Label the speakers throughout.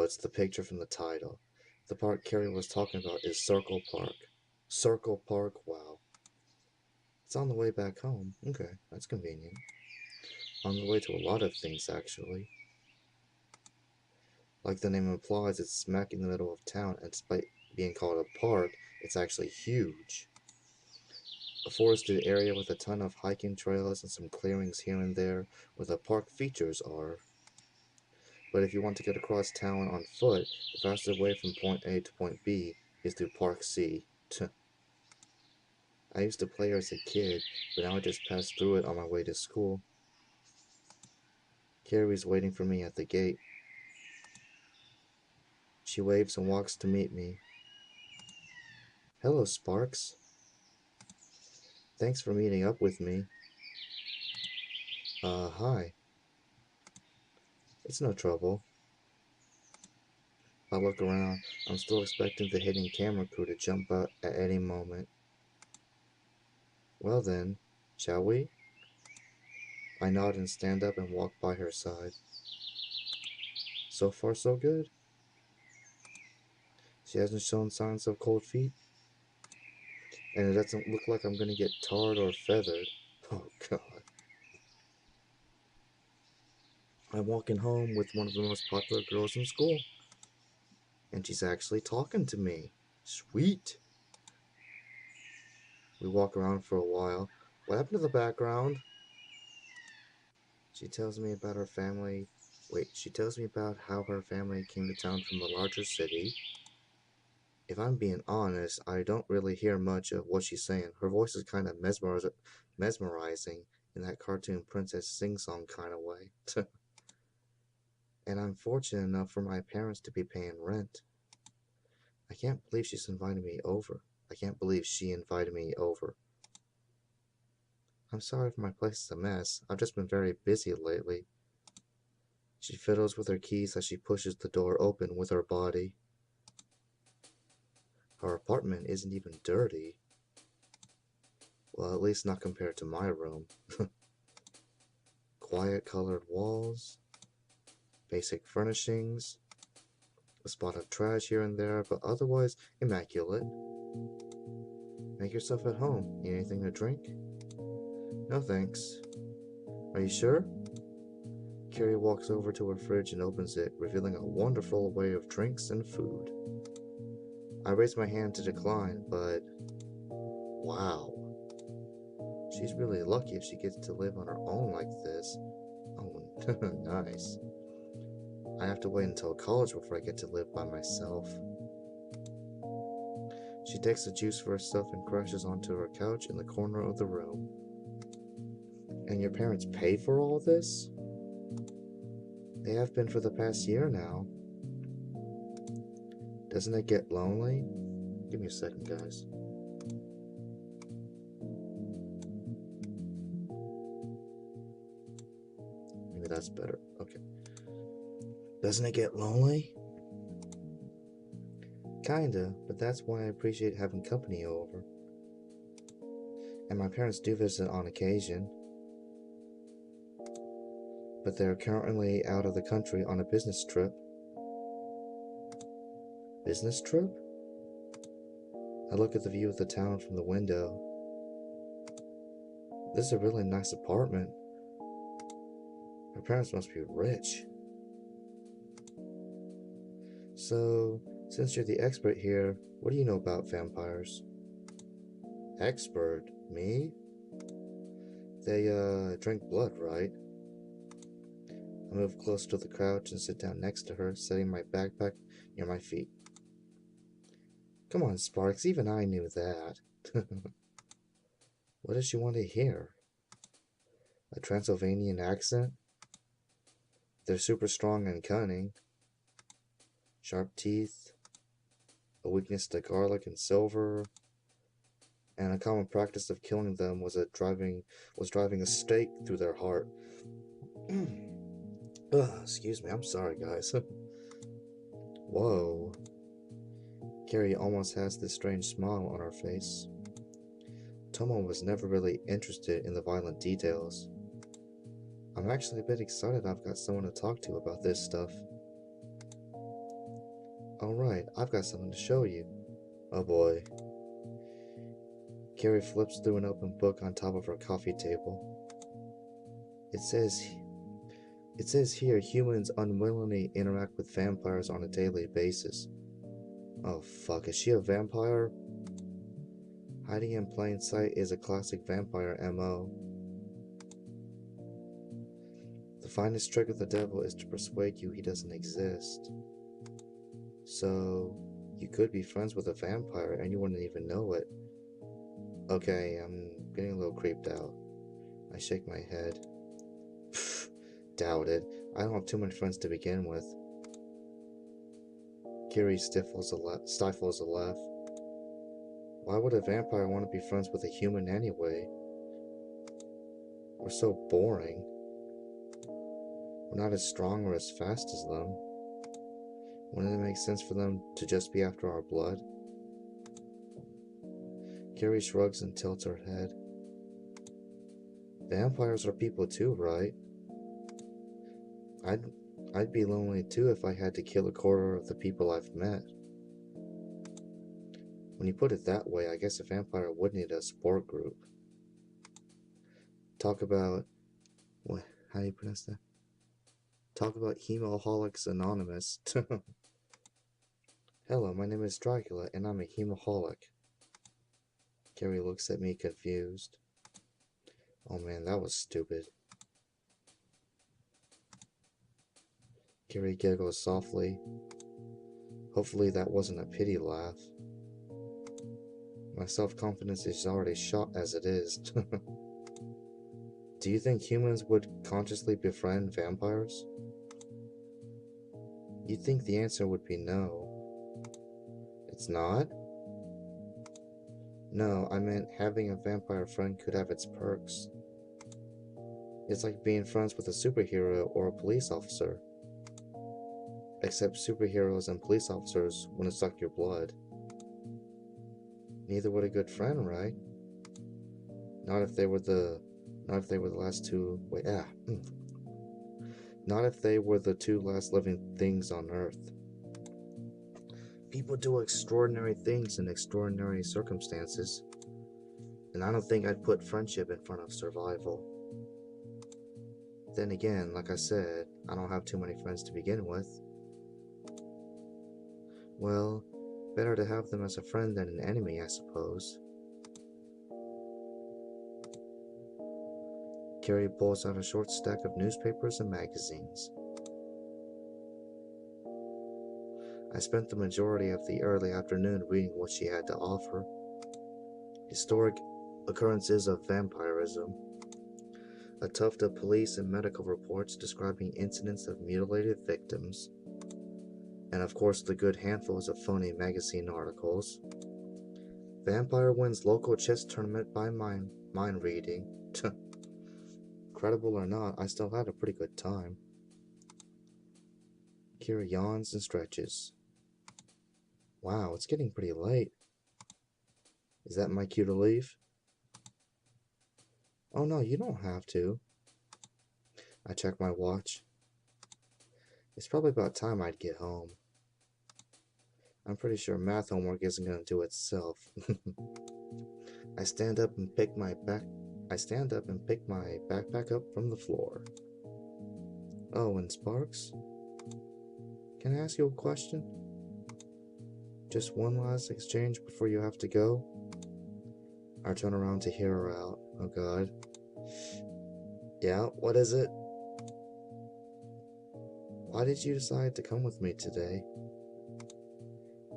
Speaker 1: Oh, it's the picture from the title. The park Carrie was talking about is Circle Park. Circle Park, wow. It's on the way back home. Okay, that's convenient. On the way to a lot of things, actually. Like the name implies, it's smack in the middle of town, and despite being called a park, it's actually huge. A forested area with a ton of hiking trails and some clearings here and there where the park features are. But if you want to get across town on foot, the fastest way from point A to point B is through Park C. I used to play here as a kid, but now I just pass through it on my way to school. Carrie's waiting for me at the gate. She waves and walks to meet me. Hello, Sparks. Thanks for meeting up with me. Hi. It's no trouble. I look around. I'm still expecting the hidden camera crew to jump out at any moment. Well then, shall we? I nod and stand up and walk by her side. So far, so good. She hasn't shown signs of cold feet, and it doesn't look like I'm gonna get tarred or feathered. Oh god. I'm walking home with one of the most popular girls in school, and she's actually talking to me. Sweet. We walk around for a while. What happened to the background? She tells me about her family. Wait, she tells me about how her family came to town from a larger city. If I'm being honest, I don't really hear much of what she's saying. Her voice is kind of mesmerizing in that cartoon princess sing-song kind of way. And I'm fortunate enough for my parents to be paying rent. I can't believe she's invited me over. I can't believe she invited me over. I'm sorry if my place is a mess. I've just been very busy lately. She fiddles with her keys as she pushes the door open with her body. Her apartment isn't even dirty. Well, at least not compared to my room. Quiet colored walls, basic furnishings, a spot of trash here and there, but otherwise immaculate. Make yourself at home. Need anything to drink? No thanks. Are you sure? Carrie walks over to her fridge and opens it, revealing a wonderful array of drinks and food. I raise my hand to decline, but wow. She's really lucky if she gets to live on her own like this. Oh, nice. I have to wait until college before I get to live by myself. She takes the juice for herself and crashes onto her couch in the corner of the room. And your parents pay for all this? They have been for the past year now. Doesn't it get lonely? Give me a second, guys. Maybe that's better. Okay. Doesn't it get lonely? Kinda, but that's why I appreciate having company over. And my parents do visit on occasion. But they're currently out of the country on a business trip. Business trip? I look at the view of the town from the window. This is a really nice apartment. My parents must be rich. So, since you're the expert here, what do you know about vampires? Expert? Me? They, drink blood, right? I move close to the couch and sit down next to her, setting my backpack near my feet. Come on, Sparks, even I knew that. What does she want to hear? A Transylvanian accent? They're super strong and cunning. Sharp teeth, a weakness to garlic and silver, and a common practice of killing them was driving a stake through their heart. Excuse me, I'm sorry, guys. Whoa. Carrie almost has this strange smile on her face. Tomo was never really interested in the violent details. I'm actually a bit excited I've got someone to talk to about this stuff. Alright, I've got something to show you. Oh boy. Kirei flips through an open book on top of her coffee table. It says here humans unwillingly interact with vampires on a daily basis. Oh fuck, is she a vampire? Hiding in plain sight is a classic vampire MO. The finest trick of the devil is to persuade you he doesn't exist. So, you could be friends with a vampire and you wouldn't even know it. Okay, I'm getting a little creeped out. I shake my head. Pfft, doubt it. I don't have too many friends to begin with. Kirei stifles a laugh. Why would a vampire want to be friends with a human anyway? We're so boring. We're not as strong or as fast as them. Wouldn't it make sense for them to just be after our blood? Kirei shrugs and tilts her head. Vampires are people too, right? I'd be lonely too if I had to kill a quarter of the people I've met. When you put it that way, I guess a vampire would need a support group. Talk about... what? How do you pronounce that? Talk about Hemoholics Anonymous. Hello, my name is Dracula, and I'm a hemoholic. Kirei looks at me confused. Oh man, that was stupid. Kirei giggles softly. Hopefully that wasn't a pity laugh. My self-confidence is already shot as it is. Do you think humans would consciously befriend vampires? You'd think the answer would be no. It's not? No, I meant having a vampire friend could have its perks. It's like being friends with a superhero or a police officer. Except superheroes and police officers wouldn't suck your blood. Neither would a good friend, right? Not if they were the last two. Wait, Not if they were the two last living things on Earth. People do extraordinary things in extraordinary circumstances, and I don't think I'd put friendship in front of survival. Then again, like I said, I don't have too many friends to begin with. Well, better to have them as a friend than an enemy, I suppose. Kirei pulls out a short stack of newspapers and magazines. I spent the majority of the early afternoon reading what she had to offer. Historic occurrences of vampirism, a tuft of police and medical reports describing incidents of mutilated victims, and of course the good handfuls of phony magazine articles. Vampire wins local chess tournament by mind reading. Credible or not, I still had a pretty good time. Kira yawns and stretches. Wow, it's getting pretty late. Is that my cue to leave? Oh no, you don't have to. I check my watch. It's probably about time I'd get home. I'm pretty sure math homework isn't gonna do itself. I stand up and pick my backpack up from the floor. Oh, and Sparks? Can I ask you a question? Just one last exchange before you have to go? I turn around to hear her out. Oh god. Yeah, what is it? Why did you decide to come with me today?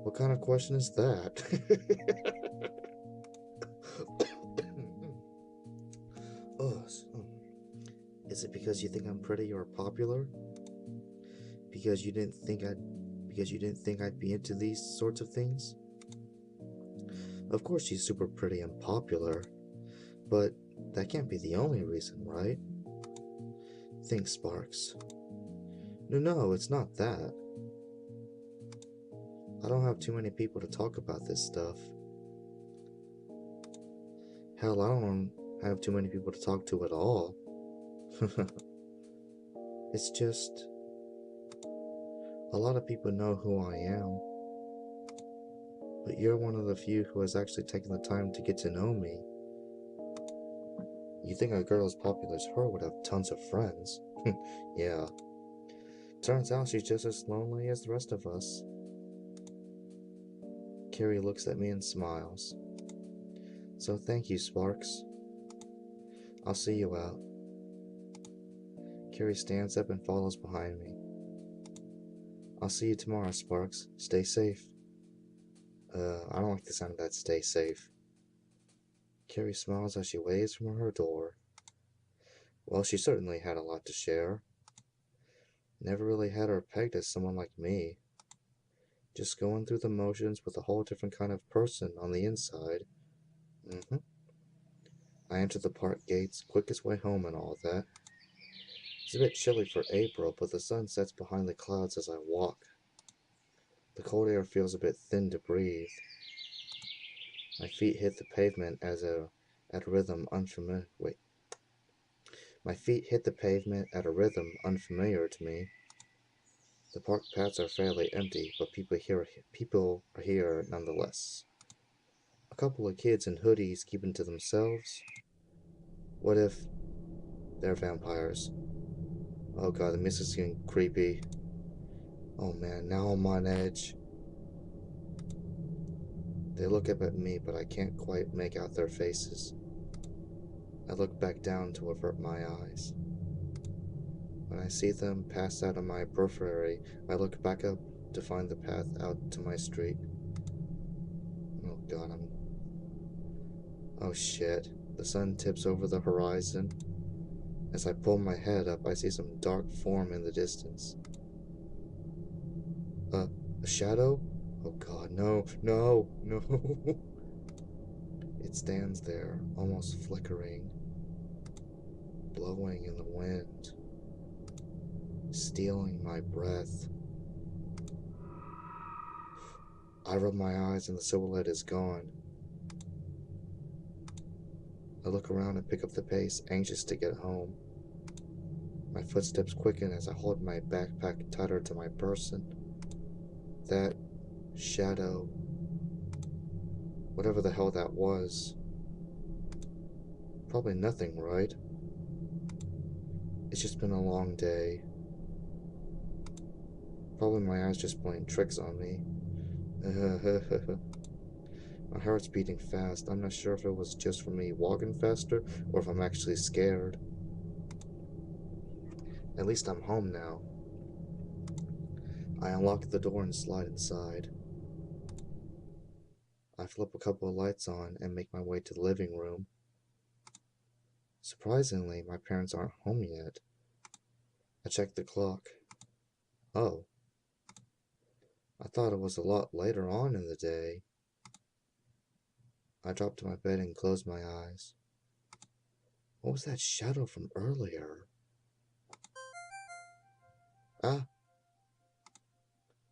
Speaker 1: What kind of question is that? Oh, is it because you think I'm pretty or popular? Because you didn't think I'd be into these sorts of things? Of course she's super pretty and popular, but that can't be the only reason, right? Think, Sparks. No, it's not that. I don't have too many people to talk about this stuff. Hell, I don't have too many people to talk to at all. It's just... a lot of people know who I am. but you're one of the few who has actually taken the time to get to know me. You think a girl as popular as her would have tons of friends? Yeah. Turns out she's just as lonely as the rest of us. Kirei looks at me and smiles. So thank you, Sparks. I'll see you out. Kirei stands up and follows behind me. I'll see you tomorrow, Sparks. Stay safe. I don't like the sound of that stay safe. Kirei smiles as she waves from her door. Well, she certainly had a lot to share. Never really had her pegged as someone like me. Just going through the motions with a whole different kind of person on the inside. I enter the park gates, quickest way home and all that. It's a bit chilly for April, but the sun sets behind the clouds as I walk. The cold air feels a bit thin to breathe. My feet hit the pavement at a rhythm unfamiliar. My feet hit the pavement at a rhythm unfamiliar to me. The park paths are fairly empty, but people are here nonetheless. A couple of kids in hoodies keeping to themselves. What if they're vampires? Oh god, the mist is getting creepy. Oh man, now I'm on edge. They look up at me, but I can't quite make out their faces. I look back down to avert my eyes. When I see them pass out of my periphery, I look back up to find the path out to my street. Oh god, Oh shit. The sun tips over the horizon. As I pull my head up, I see some dark form in the distance. A shadow? Oh god, no, no, no. It stands there, almost flickering, blowing in the wind, stealing my breath. I rub my eyes and the silhouette is gone. I look around and pick up the pace, anxious to get home. My footsteps quicken as I hold my backpack tighter to my person. That shadow, whatever the hell that was, probably nothing, right? It's just been a long day. Probably my eyes just playing tricks on me. My heart's beating fast. I'm not sure if it was just from me walking faster or if I'm actually scared. At least I'm home now. I unlock the door and slide inside. I flip a couple of lights on and make my way to the living room. Surprisingly, my parents aren't home yet. I check the clock. Oh. I thought it was a lot later on in the day. I drop to my bed and close my eyes. What was that shadow from earlier? Ah!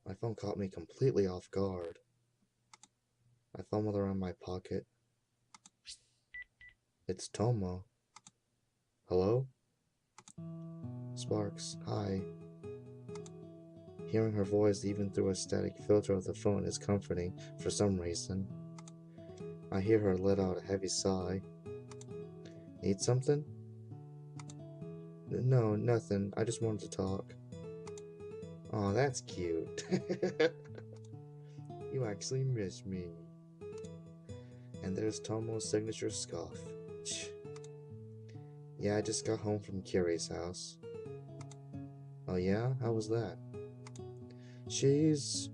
Speaker 1: My phone caught me completely off guard. I fumbled around my pocket. It's Tomo. Hello? Sparks, hi. Hearing her voice even through a static filter of the phone is comforting for some reason. I hear her let out a heavy sigh. Need something? No, nothing. I just wanted to talk. Aw, that's cute. You actually miss me. And there's Tomo's signature scoff. Yeah, I just got home from Kirei's house. Oh yeah? How was that? She's...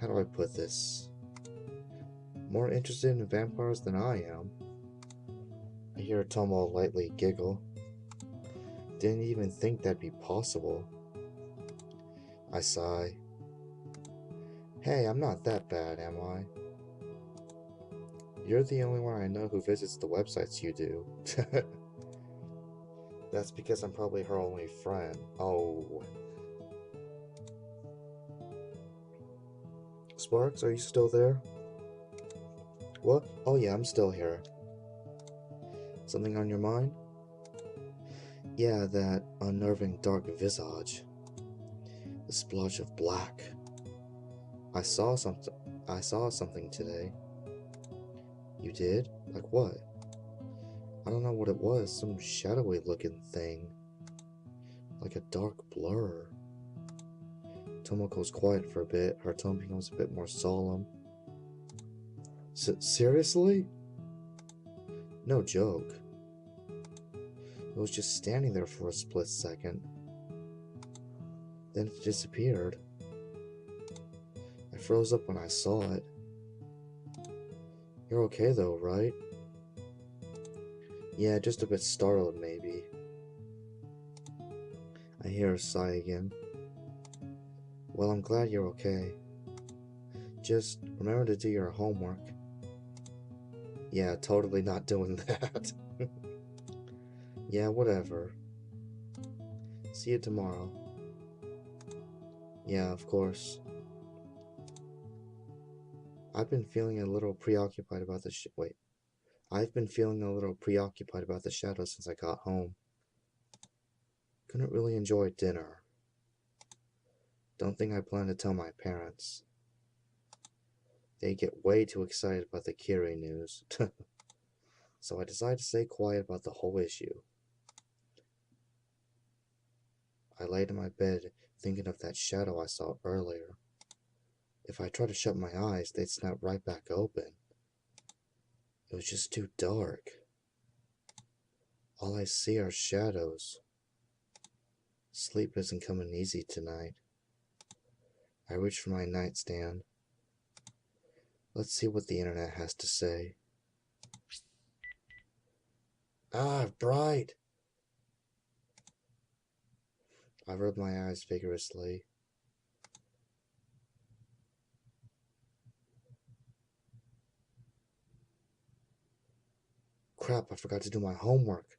Speaker 1: how do I put this? More interested in vampires than I am. I hear Tomo lightly giggle. Didn't even think that'd be possible. I sigh. Hey, I'm not that bad, am I? You're the only one I know who visits the websites you do. That's because I'm probably her only friend. Oh. Sparks, are you still there? What? Oh yeah, I'm still here. Something on your mind? Yeah, that unnerving dark visage. The splotch of black. I saw I saw something today. You did? Like what? I don't know what it was. Some shadowy looking thing. Like a dark blur. Tomoko's quiet for a bit. Her tone becomes a bit more solemn. Seriously? No joke. It was just standing there for a split second. Then it disappeared. I froze up when I saw it. You're okay though, right? Yeah, just a bit startled maybe. I hear her sigh again. Well, I'm glad you're okay. Just remember to do your homework. Yeah, totally not doing that. Yeah, whatever. See you tomorrow. Yeah, of course. I've been feeling a little preoccupied about the I've been feeling a little preoccupied about the shadow since I got home. Couldn't really enjoy dinner. Don't think I plan to tell my parents. They get way too excited about the Kirei news. So I decided to stay quiet about the whole issue. I laid in my bed thinking of that shadow I saw earlier. If I tried to shut my eyes, they'd snap right back open. It was just too dark. All I see are shadows. Sleep isn't coming easy tonight. I reach for my nightstand. Let's see what the internet has to say. Ah, bright! I rub my eyes vigorously. Crap, I forgot to do my homework.